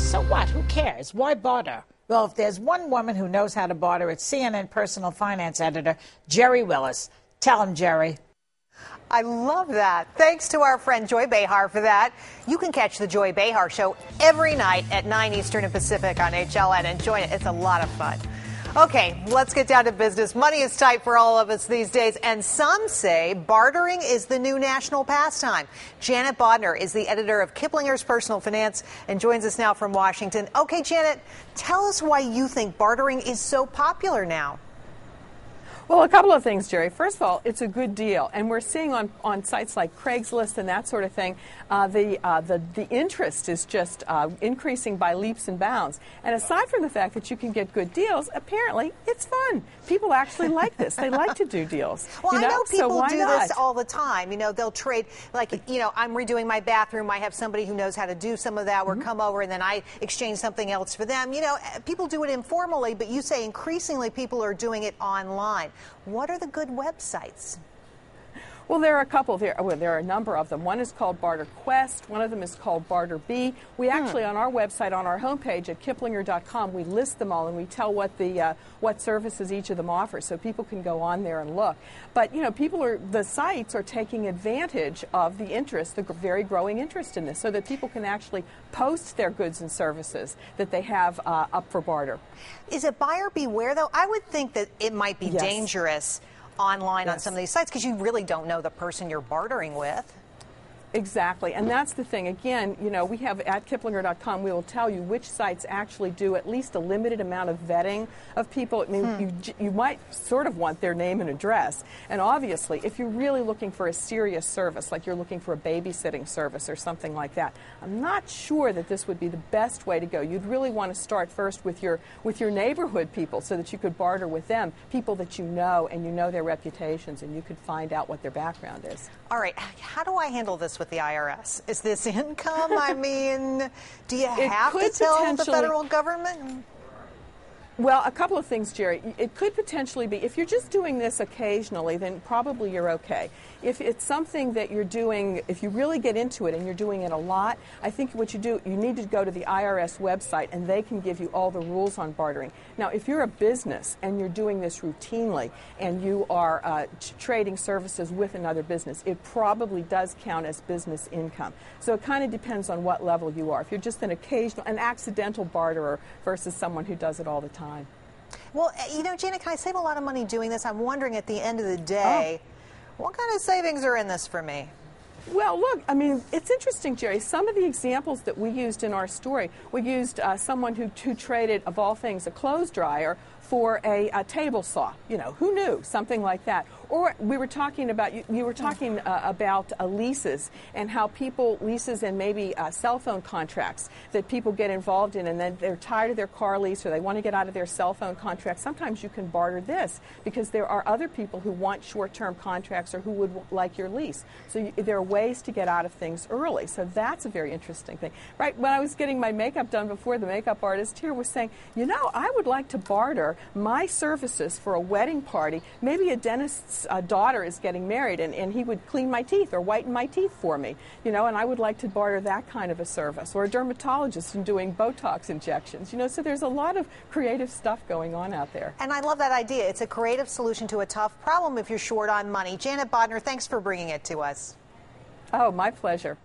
So what? Who cares? Why barter? Well, if there's one woman who knows how to barter, it's CNN personal finance editor Jerry Willis. Tell him, Jerry. I love that. Thanks to our friend Joy Behar for that. You can catch the Joy Behar Show every night at 9 Eastern and Pacific on HLN and join it. It's a lot of fun. Okay, let's get down to business. Money is tight for all of us these days, and some say bartering is the new national pastime. Janet Bodner is the editor of Kiplinger's Personal Finance and joins us now from Washington. Okay, Janet, tell us why you think bartering is so popular now. Well, a couple of things, Jerry. First of all, it's a good deal, and we're seeing on sites like Craigslist and that sort of thing, the interest is just increasing by leaps and bounds. And aside from the fact that you can get good deals, apparently it's fun. People actually like this. They like to do deals. Well, I know people do this all the time. You know, they'll trade, like, you know, I'm redoing my bathroom. I have somebody who knows how to do some of that. Or come over and then I exchange something else for them. You know, people do it informally, but you say increasingly people are doing it online. What are the good websites? Well, there are a couple. There are a number of them. One is called BarterQuest. One of them is called BarterBee. We actually, on our website, on our homepage at kiplinger.com, we list them all and we tell what services each of them offers, so people can go on there and look. But you know, the sites are taking advantage of the interest, the very growing interest in this, so that people can actually post their goods and services that they have up for barter. Is it buyer beware, though? I would think that it might be dangerous online on some of these sites because you really don't know the person you're bartering with. Exactly, and that's the thing. Again, you know, we have at kiplinger.com, we will tell you which sites actually do at least a limited amount of vetting of people. I mean, you might sort of want their name and address. And obviously, if you're really looking for a serious service, like you're looking for a babysitting service or something like that, I'm not sure that this would be the best way to go. You'd really want to start first with your neighborhood people so that you could barter with them, people that you know and you know their reputations and you could find out what their background is. All right, how do I handle this with the IRS? Is this income? I mean, do you have to tell the federal government? Well, a couple of things, Jerry. It could potentially be, if you're just doing this occasionally, then probably you're okay. If it's something that you're doing, if you really get into it and you're doing it a lot, I think what you do, you need to go to the IRS website and they can give you all the rules on bartering. Now, if you're a business and you're doing this routinely and you are trading services with another business, it probably does count as business income. So it kind of depends on what level you are. If you're just an accidental barterer versus someone who does it all the time. Well, you know, Janet, can I save a lot of money doing this? I'm wondering at the end of the day, what kind of savings are in this for me? Well, look, I mean, it's interesting, Jerry. Some of the examples that we used in our story, we used someone who traded, of all things, a clothes dryer for a table saw. You know, who knew? Something like that. Or we were talking about, you were talking about leases and how leases and maybe cell phone contracts that people get involved in, and then they're tired of their car lease or they want to get out of their cell phone contract. Sometimes you can barter this because there are other people who want short-term contracts or who would like your lease. So there are ways to get out of things early. So that's a very interesting thing. Right, when I was getting my makeup done before, the makeup artist here was saying, you know, I would like to barter my services for a wedding party. Maybe a dentist's daughter is getting married and he would clean my teeth or whiten my teeth for me, you know, and I would like to barter that kind of a service. Or a dermatologist and doing Botox injections, you know, so there's a lot of creative stuff going on out there. And I love that idea. It's a creative solution to a tough problem if you're short on money. Janet Bodner, thanks for bringing it to us. Oh, my pleasure.